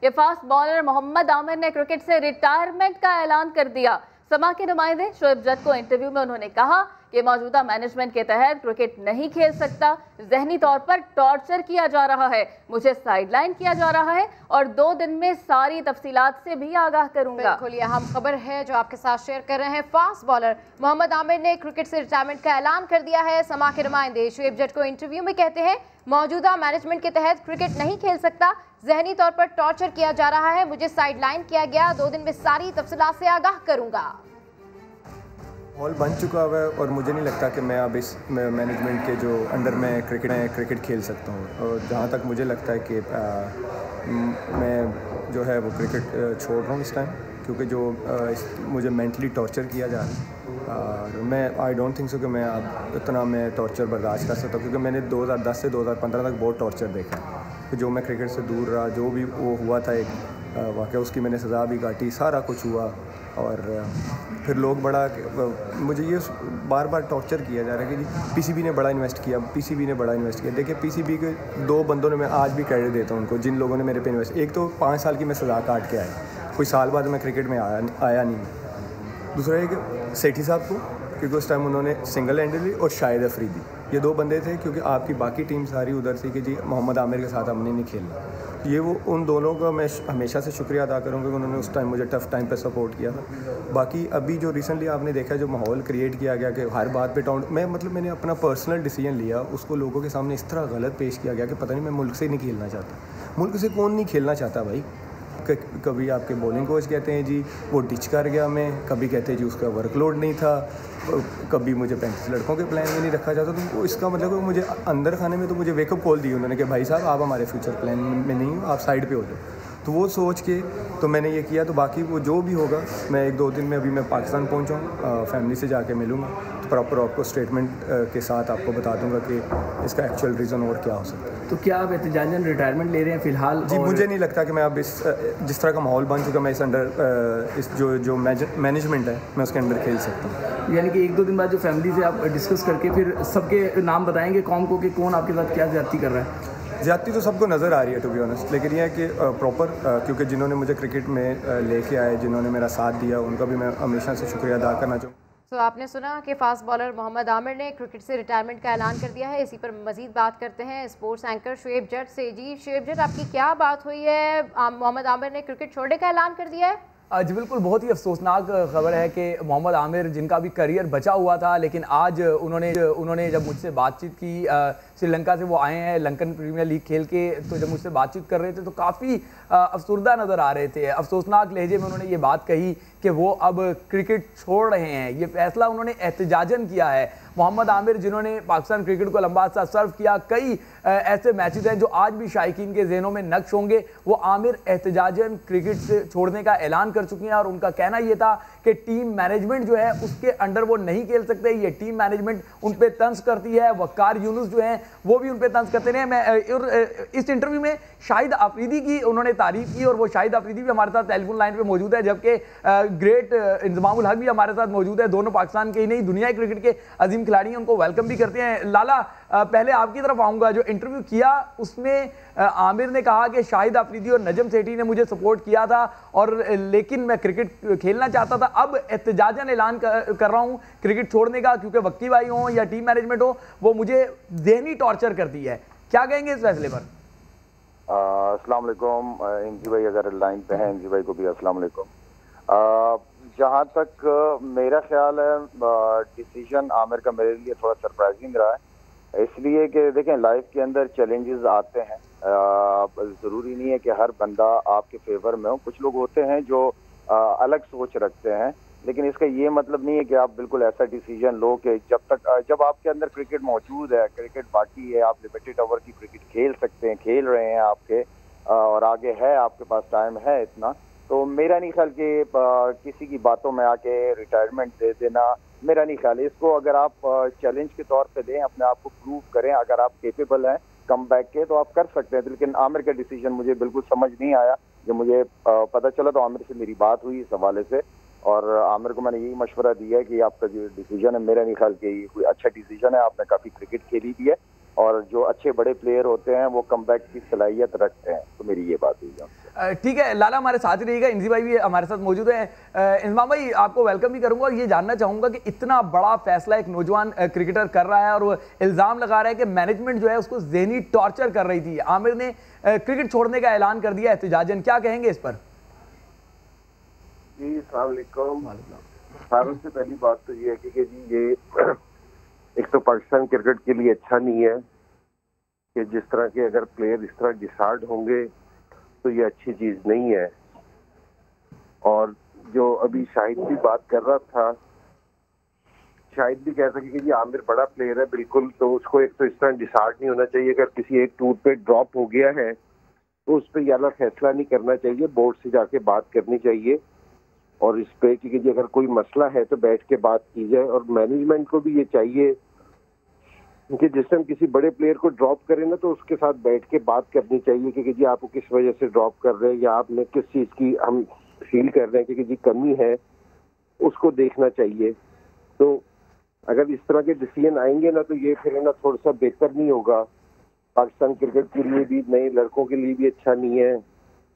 ये fast bowler Mohammad Aamir ने cricket से रिटायरमेंट का ऐलान कर दिया। समा के नुमाइंदे शोएब जट को इंटरव्यू में उन्होंने कहा कि मौजूदा मैनेजमेंट के तहत क्रिकेट नहीं खेल सकता, जहनी तौर पर टॉर्चर किया जा रहा है, मुझे साइडलाइन किया जा रहा है और 2 दिन में सारी तफसीलात से भी आगाह करूंगा। बिल्कुल, ये अहम खबर है जो आपके साथ शेयर कर रहे हैं। फास्ट बॉलर मोहम्मद आमिर ने क्रिकेट से रिटायरमेंट का ऐलान कर दिया है। समा के नुमाइंदे शोएब जट को इंटरव्यू में कहते हैं, मौजूदा मैनेजमेंट के तहत क्रिकेट नहीं खेल सकता, जहनी तौर पर टॉर्चर किया जा रहा है, मुझे साइडलाइन किया गया, 2 दिन में सारी तफसीलात से आगाह करूंगा। हॉल बन चुका हुआ है और मुझे नहीं लगता कि मैं अब इस मैनेजमेंट के जो अंडर में क्रिकेट खेल सकता हूँ। और जहाँ तक मुझे लगता है कि मैं जो है वो क्रिकेट छोड़ रहा हूँ इस टाइम, क्योंकि जो मुझे मेंटली टॉर्चर किया जा रहा है। मैं आई डोंट थिंक सो कि मैं अब इतना मैं टॉर्चर बर्दाश्त कर सकता हूँ, क्योंकि मैंने 2010 से 2015 तक बहुत टॉर्चर देखा है। जो मैं क्रिकेट से दूर रहा, जो भी वो हुआ था एक वाक़या, उसकी मैंने सज़ा भी काटी, सारा कुछ हुआ। और फिर लोग बड़ा मुझे ये बार बार टॉर्चर किया जा रहा है कि जी पीसीबी ने बड़ा इन्वेस्ट किया, पीसीबी ने बड़ा इन्वेस्ट किया। देखिए पीसीबी के 2 बंदों ने, मैं आज भी क्रेडिट देता हूँ उनको, जिन लोगों ने मेरे पे इन्वेस्ट। एक तो 5 साल की मैं सज़ा काट के आया, कोई साल बाद मैं क्रिकेट में आया नहीं। दूसरा एक सेठी साहब को, क्योंकि उस टाइम उन्होंने सिंगल हैंडली, और शाहिद अफरीदी, ये 2 बंदे थे, क्योंकि आपकी बाकी टीम सारी उधर थी कि जी मोहम्मद आमिर के साथ हमने नहीं खेलना। ये वो उन दोनों का मैं हमेशा से शुक्रिया अदा करूँगा कि उन्होंने उस टाइम मुझे टफ़ टाइम पे सपोर्ट किया था। बाकी अभी जो रिसेंटली आपने देखा, जो माहौल क्रिएट किया गया कि हर बात पे टाउन, मैंने अपना पर्सनल डिसीजन लिया, उसको लोगों के सामने इस तरह गलत पेश किया गया कि पता नहीं मैं मुल्क से नहीं खेलना चाहता। मुल्क से कौन नहीं खेलना चाहता भाई? कभी आपके बॉलिंग कोच कहते हैं जी वो डिच कर गया, मैं कभी कहते हैं जी उसका वर्कलोड नहीं था, कभी मुझे 35 लड़कों के प्लान में नहीं रखा जाता। तो इसका मतलब है मुझे अंदर खाने में तो मुझे वेकअप कॉल दी उन्होंने कि भाई साहब आप हमारे फ्यूचर प्लान में नहीं हो, आप साइड पे हो जाओ। तो वो सोच के तो मैंने ये किया। तो बाकी वो जो भी होगा, मैं 1-2 दिन में, अभी मैं पाकिस्तान पहुँचाऊँ, फैमिली से जाके मिलूँगा, तो प्रॉपर आपको स्टेटमेंट के साथ आपको बता दूंगा कि इसका एक्चुअल रीज़न और क्या हो सकता है। तो क्या आप एहतजाजन रिटायरमेंट ले रहे हैं फ़िलहाल? जी मुझे नहीं लगता कि मैं अब जिस तरह का माहौल बन चुका, मैं इस अंडर इस जो मैनेजमेंट है मैं उसके अंडर खेल सकता हूँ। यानी कि 1-2 दिन बाद जो फैमिली से आप डिस्कस करके फिर सबके नाम बताएंगे कौन को कि कौन आपके साथ क्या ज़्यादती कर रहा है? ज़्यादती तो सबको नज़र आ रही है टू बी ऑनेस्ट, लेकिन यह है कि प्रॉपर क्योंकि जिन्होंने मुझे क्रिकेट में लेके आए, जिन्होंने मेरा साथ दिया, उनका भी मैं हमेशा से शुक्रिया अदा करना चाहूँगा। तो आपने सुना कि फास्ट बॉलर मोहम्मद आमिर ने क्रिकेट से रिटायरमेंट का ऐलान कर दिया है। इसी पर मजीद बात करते हैं स्पोर्ट्स एंकर शोएब जट से। जी शोएब जट, आपकी क्या बात हुई है? मोहम्मद आमिर ने क्रिकेट छोड़ने का ऐलान कर दिया है। जी बिल्कुल, बहुत ही अफसोसनाक खबर है कि मोहम्मद आमिर, जिनका भी करियर बचा हुआ था, लेकिन आज उन्होंने जब मुझसे बातचीत की, श्रीलंका से वो आए हैं लंकन प्रीमियर लीग खेल के, तो जब मुझसे बातचीत कर रहे थे तो काफ़ी अफसरदा नज़र आ रहे थे। अफसोसनाक लहजे में उन्होंने ये बात कही कि वो अब क्रिकेट छोड़ रहे हैं। ये फैसला उन्होंने एहतजाजन किया है। मोहम्मद आमिर, जिन्होंने पाकिस्तान क्रिकेट को लंबा अर्सा सर्व किया, कई ऐसे मैचेस हैं जो आज भी शायकीन के जहनों में नक्श होंगे। वो आमिर एहतजाजन क्रिकेट से छोड़ने का ऐलान कर चुके हैं और उनका कहना यह था कि टीम मैनेजमेंट जो है उसके अंडर वो नहीं खेल सकते। ये टीम मैनेजमेंट उन पर तंज करती है, वकार यूनुस जो हैं वो भी उन पर तंज करते हैं। मैं इस इंटरव्यू में शाहिद अफरीदी की उन्होंने तारीफ की और वो शाहिद अफरीदी भी हमारे साथ टेलीफोन लाइन पे मौजूद है, जबकि ग्रेट इंजमामुल हक भी हमारे साथ मौजूद है। दोनों पाकिस्तान के ही नहीं दुनिया क्रिकेट के अजीम खिलाड़ी हैं, उनको वेलकम भी करते हैं। लाला, पहले आपकी तरफ आऊँगा। जो इंटरव्यू किया उसमें आमिर ने कहा कि शाहिद अफरीदी और नजम सेठी ने मुझे सपोर्ट किया था और लेकिन मैं क्रिकेट खेलना चाहता था, अब एहतजाजन ऐलान कर रहा हूँ क्रिकेट छोड़ने का, क्योंकि वक्की भाई हो या टीम मैनेजमेंट हो वो मुझे ज़हनी टॉर्चर करती है। क्या कहेंगे इस फैसले पर? अस्सलाम वालेकुम इंजी भाई, अगर लाइन पे हैं इंजी भाई को भी अस्सलाम वालेकुम। जहाँ तक मेरा ख्याल है, डिसीजन आमिर का मेरे लिए थोड़ा सरप्राइजिंग रहा है, इसलिए कि देखें लाइफ के अंदर चैलेंजेस आते हैं। ज़रूरी नहीं है कि हर बंदा आपके फेवर में हो। कुछ लोग होते हैं जो अलग सोच रखते हैं, लेकिन इसका ये मतलब नहीं है कि आप बिल्कुल ऐसा डिसीजन लो कि जब आपके अंदर क्रिकेट मौजूद है, क्रिकेट बाकी है, आप लिमिटेड ओवर की क्रिकेट खेल सकते हैं, खेल रहे हैं आपके और आगे है, आपके पास टाइम है इतना, तो मेरा नहीं ख्याल कि किसी की बातों में आके रिटायरमेंट दे देना, मेरा नहीं ख्याल। इसको अगर आप चैलेंज के तौर पे दें, अपने आप को प्रूव करें, अगर आप केपेबल हैं कम बैक के तो आप कर सकते हैं। लेकिन आमिर का डिसीजन मुझे बिल्कुल समझ नहीं आया। जब मुझे पता चला तो आमिर से मेरी बात हुई इस हवाले से और आमिर को मैंने यही मशवरा दिया है कि आपका जो डिसीजन है, मेरा नहीं ख्याल कि ये कोई अच्छा डिसीजन है। आपने काफ़ी क्रिकेट खेली भी है और जो अच्छे बड़े प्लेयर होते हैं वो कमबैक की सलाहियत रखते हैं। तो मेरी ये बात हुई है। ठीक है लाला, हमारे साथ ही रहिएगा। इंजी भाई भी हमारे साथ मौजूद है। इंजमाम भाई, आपको वेलकम भी करूंगा और ये जानना चाहूंगा कि इतना बड़ा फैसला एक नौजवान क्रिकेटर कर रहा है और वो इल्जाम लगा रहा है कि मैनेजमेंट जो है उसको ज़हनी टॉर्चर कर रही थी। आमिर ने क्रिकेट छोड़ने का ऐलान कर दिया एहतिजाजन, क्या कहेंगे इस पर? जी अस्सलाम वालेकुम। सारों से पहली बात तो ये है कि जी ये एक तो पाकिस्तान क्रिकेट के लिए अच्छा नहीं है कि जिस तरह के अगर प्लेयर इस तरह डिसार्ड होंगे तो ये अच्छी चीज नहीं है। और जो अभी शाहिद भी बात कर रहा था, शाहिद भी कह सके कि जी आमिर बड़ा प्लेयर है बिल्कुल, तो उसको एक तो इस तरह डिसार्ड नहीं होना चाहिए। अगर किसी एक टूर पे ड्रॉप हो गया है तो उस पर याला फैसला नहीं करना चाहिए, बोर्ड से जाके बात करनी चाहिए और इस पे कि जी अगर कोई मसला है तो बैठ के बात की जाए। और मैनेजमेंट को भी ये चाहिए कि जिस टाइम किसी बड़े प्लेयर को ड्रॉप करें ना तो उसके साथ बैठ के बात करनी चाहिए कि जी आपको किस वजह से ड्रॉप कर रहे हैं या आपने किस चीज़ की हम फील कर रहे हैं कि जी कमी है, उसको देखना चाहिए। तो अगर इस तरह के डिसीजन आएंगे ना तो ये फिर ना थोड़ा सा बेहतर नहीं होगा, पाकिस्तान क्रिकेट के लिए भी, नए लड़कों के लिए भी अच्छा नहीं है,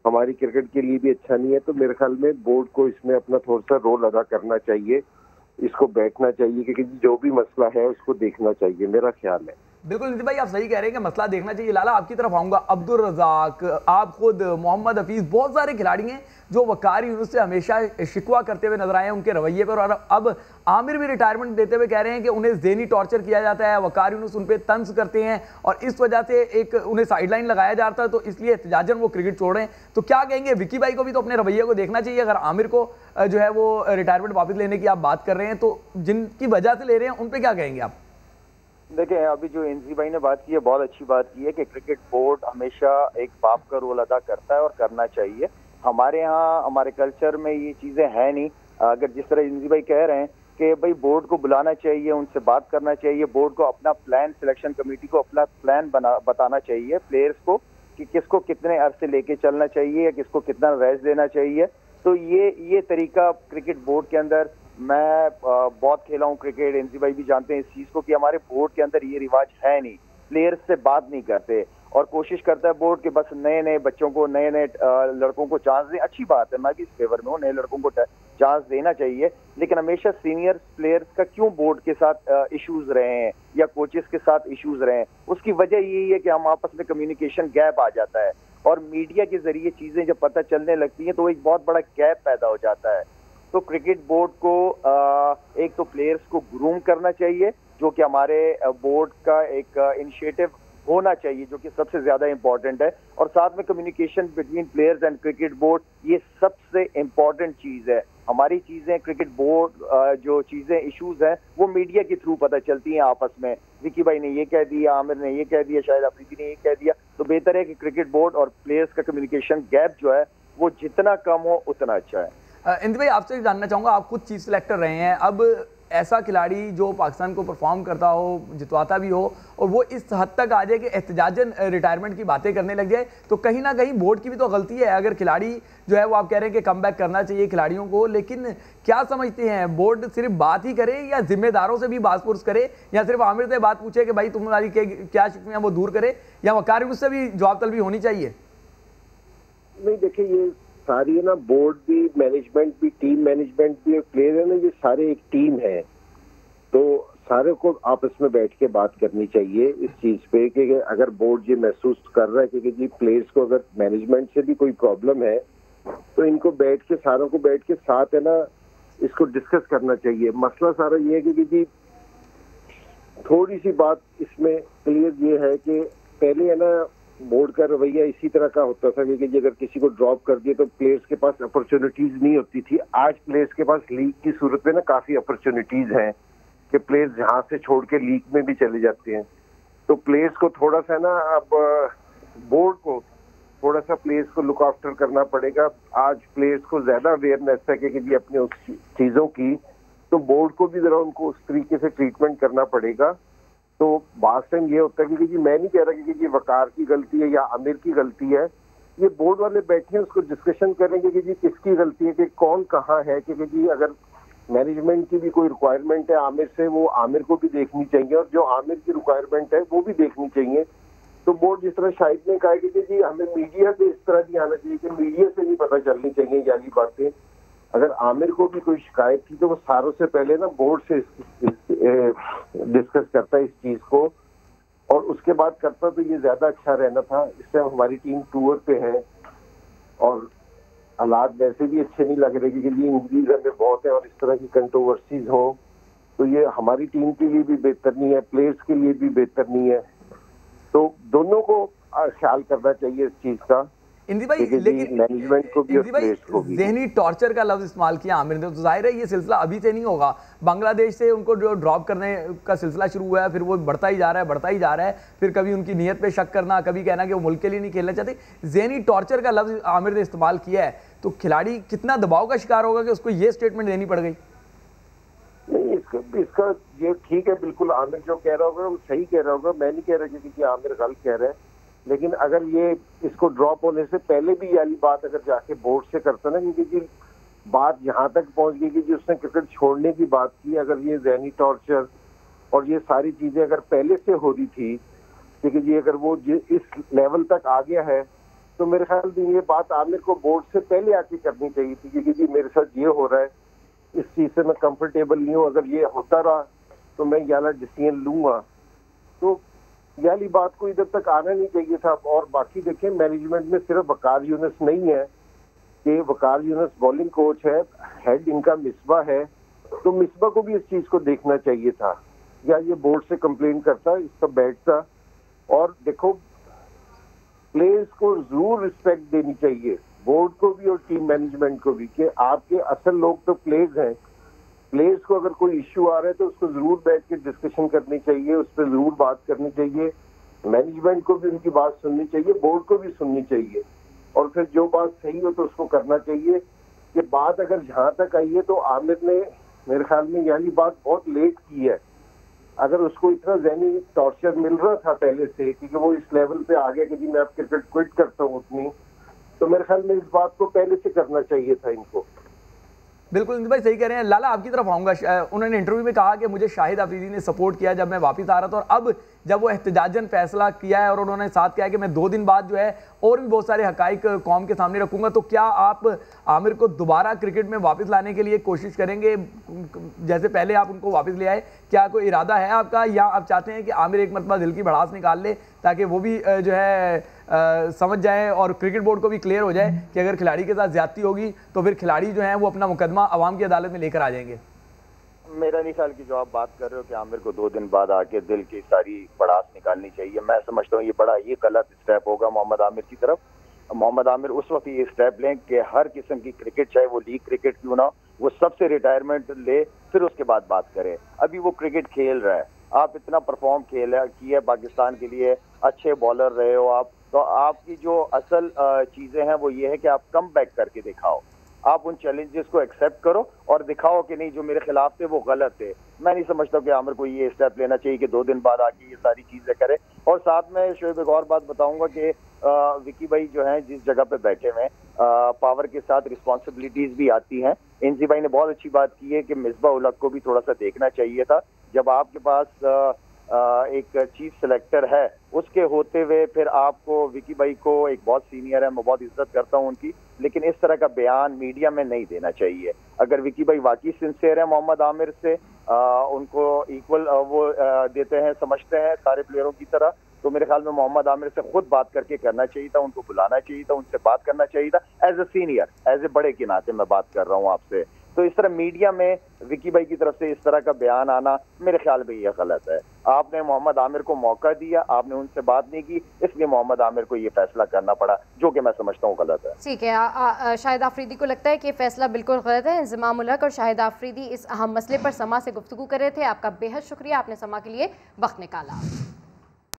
हमारी क्रिकेट के लिए भी अच्छा नहीं है। तो मेरे ख्याल में बोर्ड को इसमें अपना थोड़ा सा रोल अदा करना चाहिए, इसको बैठना चाहिए क्योंकि जो भी मसला है उसको देखना चाहिए, मेरा ख्याल है। बिल्कुल नितिन भाई, आप सही कह रहे हैं कि मसला देखना चाहिए। लाला, आपकी तरफ आऊंगा। अब्दुल रज़ाक, आप खुद, मोहम्मद हफीज, बहुत सारे खिलाड़ी हैं जो वकार यूनुस से हमेशा शिकवा करते हुए नजर आए हैं उनके रवैये पर, और अब आमिर भी रिटायरमेंट देते हुए कह रहे हैं कि उन्हें ज़हनी टॉर्चर किया जाता है, वकार यूनुस उन पर तंज करते हैं और इस वजह से एक उन्हें साइडलाइन लगाया जाता है, तो इसलिए एहतिजाजन वो क्रिकेट छोड़ रहे हैं। तो क्या कहेंगे, विकी भाई को भी तो अपने रवैये को देखना चाहिए। अगर आमिर को जो है वो रिटायरमेंट वापस लेने की आप बात कर रहे हैं तो जिनकी वजह से ले रहे हैं उन पर क्या कहेंगे आप? देखें, अभी जो एनजी भाई ने बात की है बहुत अच्छी बात की है कि क्रिकेट बोर्ड हमेशा एक बाप का रोल अदा करता है और करना चाहिए। हमारे यहाँ हमारे कल्चर में ये चीज़ें हैं नहीं। अगर जिस तरह एनजी भाई कह रहे हैं कि भाई बोर्ड को बुलाना चाहिए, उनसे बात करना चाहिए, बोर्ड को अपना प्लान, सिलेक्शन कमेटी को अपना प्लान बताना चाहिए, प्लेयर्स को कि किसको कितने अरसे लेके चलना चाहिए या किसको कितना रेस्ट देना चाहिए। तो ये तरीका क्रिकेट बोर्ड के अंदर, मैं बहुत खेला हूँ क्रिकेट, एनसी भाई भी जानते हैं इस चीज़ को कि हमारे बोर्ड के अंदर ये रिवाज है नहीं, प्लेयर्स से बात नहीं करते और कोशिश करता है बोर्ड के बस नए नए बच्चों को, नए नए लड़कों को चांस दें। अच्छी बात है, मैं भी इस फेवर में हूँ, नए लड़कों को चांस देना चाहिए, लेकिन हमेशा सीनियर प्लेयर्स का क्यों बोर्ड के साथ इश्यूज रहे हैं या कोचेस के साथ इश्यूज रहे हैं, उसकी वजह यही है कि हम आपस में कम्युनिकेशन गैप आ जाता है और मीडिया के जरिए चीज़ें जब पता चलने लगती हैं तो एक बहुत बड़ा गैप पैदा हो जाता है। तो क्रिकेट बोर्ड को एक तो प्लेयर्स को ग्रूम करना चाहिए, जो कि हमारे बोर्ड का एक इनिशिएटिव होना चाहिए, जो कि सबसे ज्यादा इंपॉर्टेंट है, और साथ में communication between players and cricket board, ये सबसे इंपॉर्टेंट चीज है। हमारी चीजें क्रिकेट बोर्ड जो चीजें इश्यूज हैं वो मीडिया के थ्रू पता चलती हैं आपस में, विकी भाई ने ये कह दिया, आमिर ने ये कह दिया, शायद अफरीदी ने ये कह दिया। तो बेहतर है कि क्रिकेट बोर्ड और प्लेयर्स का कम्युनिकेशन गैप जो है वो जितना कम हो उतना अच्छा है। इंद्र भाई, आपसे जानना चाहूँगा, आप खुद चीफ सिलेक्टर रहे हैं, अब ऐसा खिलाड़ी जो पाकिस्तान को परफॉर्म करता हो, जितवाता भी हो, और वो इस हद तक आ जाए कि एहतिजाजन रिटायरमेंट की बातें करने लग जाए, तो कहीं ना कहीं बोर्ड की भी तो गलती है। अगर खिलाड़ी जो है वो आप कह रहे हैं कि कमबैक करना चाहिए खिलाड़ियों को, लेकिन क्या समझते हैं, बोर्ड सिर्फ बात ही करे या जिम्मेदारों से भी बात करे, या सिर्फ आमिर से बात पूछे कि भाई तुम्हारी क्या शिकवे वो दूर करे, या वकार उससे भी जवाब तलबी होनी चाहिए? नहीं, देखिए ये सारी है ना, बोर्ड भी, मैनेजमेंट भी, टीम मैनेजमेंट भी, प्लेयर है ना, ये सारे एक टीम है। तो सारे को आपस में बैठ के बात करनी चाहिए इस चीज पे कि अगर बोर्ड ये महसूस कर रहा है कि जी प्लेयर्स को अगर मैनेजमेंट से भी कोई प्रॉब्लम है तो इनको बैठ के, सारों को बैठ के साथ है ना इसको डिस्कस करना चाहिए। मसला सारा ये है कि जी थोड़ी सी बात इसमें क्लियर ये है कि पहले है ना बोर्ड का रवैया इसी तरह का होता था कि अगर किसी को ड्रॉप कर दिए तो प्लेयर्स के पास अपॉर्चुनिटीज नहीं होती थी। आज प्लेयर्स के पास लीग की सूरत में ना काफी अपॉर्चुनिटीज हैं कि प्लेयर्स जहां से छोड़ के लीग में भी चले जाते हैं। तो प्लेयर्स को थोड़ा सा ना, अब बोर्ड को थोड़ा सा प्लेयर्स को लुक आफ्टर करना पड़ेगा। आज प्लेयर्स को ज्यादा अवेयरनेस है कि जी अपने उस चीजों की, तो बोर्ड को भी जरा उनको उस तरीके से ट्रीटमेंट करना पड़ेगा। तो बात टाइम ये होता है कि जी मैं नहीं कह रहा कि जी वकार की गलती है या आमिर की गलती है, ये बोर्ड वाले बैठे हैं उसको डिस्कशन करेंगे कि जी किसकी गलती है, कि कौन कहाँ है, कि जी अगर मैनेजमेंट की भी कोई रिक्वायरमेंट है आमिर से, वो आमिर को भी देखनी चाहिए, और जो आमिर की रिक्वायरमेंट है वो भी देखनी चाहिए। तो बोर्ड जिस तरह शाहिद ने कहा कि जी हमें मीडिया पे इस तरह नहीं आना चाहिए कि मीडिया से नहीं पता चलनी चाहिए यानी बातें। अगर आमिर को भी कोई शिकायत थी तो वो सारों से पहले ना बोर्ड से डिस्कस करता है इस चीज को, और उसके बाद करता तो ये ज्यादा अच्छा रहना था। इस टाइम हमारी टीम टूर पे है और हालात वैसे भी अच्छे नहीं लग रहे कि ये इंजरीज हमें बहुत है और इस तरह की कंट्रोवर्सीज हो, तो ये हमारी टीम के लिए भी बेहतर नहीं है, प्लेयर्स के लिए भी बेहतर नहीं है। तो दोनों को ख्याल करना चाहिए इस चीज का। इंद्री भाई, लेकिन मैनेजमेंट को भी और प्लेयर्स को भी। ज़हनी टॉर्चर का लफ्ज इस्तेमाल किया आमिर ने, तो जाहिर है ये सिलसिला अभी से नहीं होगा। बांग्लादेश से उनको जो ड्रॉप करने का सिलसिला शुरू हुआ है, फिर वो बढ़ता ही जा रहा है, फिर कभी उनकी नीयत पे शक करना, कभी कहना कि वो मुल्क के लिए नहीं खेलना चाहते। ज़हनी टॉर्चर का लफ्ज आमिर ने इस्तेमाल किया है, तो खिलाड़ी कितना दबाव का शिकार होगा कि उसको ये स्टेटमेंट देनी पड़ गई? नहीं, इसका ये ठीक है, बिल्कुल आमिर जो कह रहा होगा वो सही कह रहा होगा, मैं नहीं कह रहा कि आमिर गलत कह रहा है। लेकिन अगर ये इसको ड्रॉप होने से पहले भी वाली बात अगर जाके बोर्ड से करता ना, क्योंकि बात यहाँ तक पहुंच गई कि उसने क्रिकेट छोड़ने की बात की, अगर ये ज़हनी टॉर्चर और ये सारी चीजें अगर पहले से हो रही थी, क्योंकि जी अगर वो इस लेवल तक आ गया है, तो मेरे ख्याल में ये बात आमिर को बोर्ड से पहले आके करनी चाहिए थी, क्योंकि जी मेरे साथ ये हो रहा है, इस चीज से मैं कंफर्टेबल नहीं हूँ, अगर ये होता रहा तो मैं ये वाला डिसीजन लूंगा। तो ये वाली बात को इधर तक आना नहीं चाहिए था। और बाकी देखें, मैनेजमेंट में सिर्फ वकार यूनुस नहीं है कि वकार यूनुस बॉलिंग कोच है, हेड इनका मिसबा है, तो मिसबा को भी इस चीज को देखना चाहिए था, या ये बोर्ड से कंप्लेन करता, इसका बैठता। और देखो, प्लेयर्स को जरूर रिस्पेक्ट देनी चाहिए, बोर्ड को भी और टीम मैनेजमेंट को भी, कि आपके असल लोग तो प्लेयर्स हैं। प्लेयर्स को अगर कोई इश्यू आ रहा है तो उसको जरूर बैठ के डिस्कशन करनी चाहिए, उस पर जरूर बात करनी चाहिए। मैनेजमेंट को भी उनकी बात सुननी चाहिए, बोर्ड को भी सुननी चाहिए, और फिर जो बात सही हो तो उसको करना चाहिए। कि बात अगर जहां तक आई है तो आमिर ने मेरे ख्याल में यानी बात बहुत लेट की है। अगर उसको इतना ज़हनी टॉर्चर मिल रहा था पहले से, क्योंकि वो इस लेवल पे आ गया कि जी मैं अब क्रिकेट क्विट करता हूँ उतनी, तो मेरे ख्याल में इस बात को पहले से करना चाहिए था इनको। बिल्कुल इंद्र भाई सही कह रहे हैं। लाला आपकी तरफ आऊँगा, उन्होंने इंटरव्यू में कहा कि मुझे शाहिद अफरीदी ने सपोर्ट किया जब मैं वापस आ रहा था, और अब जब वो एहतजाजन फैसला किया है और उन्होंने साथ किया है कि मैं 2 दिन बाद जो है और भी बहुत सारे हकाइक कौम के सामने रखूंगा, तो क्या आप आमिर को दोबारा क्रिकेट में वापस लाने के लिए कोशिश करेंगे जैसे पहले आप उनको वापस ले आए? क्या कोई इरादा है आपका, या आप चाहते हैं कि आमिर एक मरतबा दिल की भड़ास निकाल ले ताकि वो भी जो है समझ जाए और क्रिकेट बोर्ड को भी क्लियर हो जाए कि अगर खिलाड़ी के साथ ज्यादती होगी तो फिर खिलाड़ी जो है वो अपना मुकदमा अवाम की अदालत में लेकर आ जाएंगे? मेरा नहीं ख्याल की जो आप बात कर रहे हो कि आमिर को 2 दिन बाद आके दिल की सारी भड़ास निकालनी चाहिए, मैं समझता हूँ ये गलत स्टेप होगा मोहम्मद आमिर की तरफ। मोहम्मद आमिर उस वक्त ये स्टेप लें कि हर किस्म की क्रिकेट, चाहे वो लीग क्रिकेट क्यों ना, वो सबसे रिटायरमेंट ले, फिर उसके बाद बात करें। अभी वो क्रिकेट खेल रहा है, आप इतना परफॉर्म किया पाकिस्तान के लिए, अच्छे बॉलर रहे हो आप, तो आपकी जो असल चीजें हैं वो ये है कि आप कम बैक करके दिखाओ, आप उन चैलेंजेस को एक्सेप्ट करो और दिखाओ कि नहीं जो मेरे खिलाफ थे वो गलत थे। मैं नहीं समझता कि आमिर को ये स्टेप लेना चाहिए कि 2 दिन बाद आके ये सारी चीजें करे। और साथ में शोएब एक और बात बताऊंगा कि विकी भाई जो हैं जिस जगह पे बैठे हुए, पावर के साथ रिस्पॉन्सिबिलिटीज भी आती हैं। इंजी भाई ने बहुत अच्छी बात की है कि मिसबाह उल हक को भी थोड़ा सा देखना चाहिए था। जब आपके पास एक चीफ सेलेक्टर है, उसके होते हुए फिर आपको विकी भाई को, एक बहुत सीनियर है, मैं बहुत इज्जत करता हूं उनकी, लेकिन इस तरह का बयान मीडिया में नहीं देना चाहिए। अगर विकी भाई वाकई सिंसियर है मोहम्मद आमिर से, उनको इक्वल वो देते हैं, समझते हैं सारे प्लेयरों की तरह, तो मेरे ख्याल में मोहम्मद आमिर से खुद बात करके करना चाहिए था, उनको बुलाना चाहिए था, उनसे बात करना चाहिए था। As a senior, as a बड़े के नाते मैं बात कर रहा हूँ आपसे। तो इस तरह मीडिया में विकी भाई की तरफ से इस तरह का बयान आना मेरे ख्याल में ये गलत है। आपने मोहम्मद आमिर को मौका दिया, आपने उनसे बात नहीं की, इसलिए मोहम्मद आमिर को ये फैसला करना पड़ा, जो कि मैं समझता हूँ गलत है। ठीक है, शाहिद आफरीदी को लगता है कि फैसला बिल्कुल गलत है। इंज़माम उल हक और शाहिद आफरीदी इस अहम मसले पर समा से गुफ्तगू कर रहे थे। आपका बेहद शुक्रिया, आपने समा के लिए वक्त निकाला।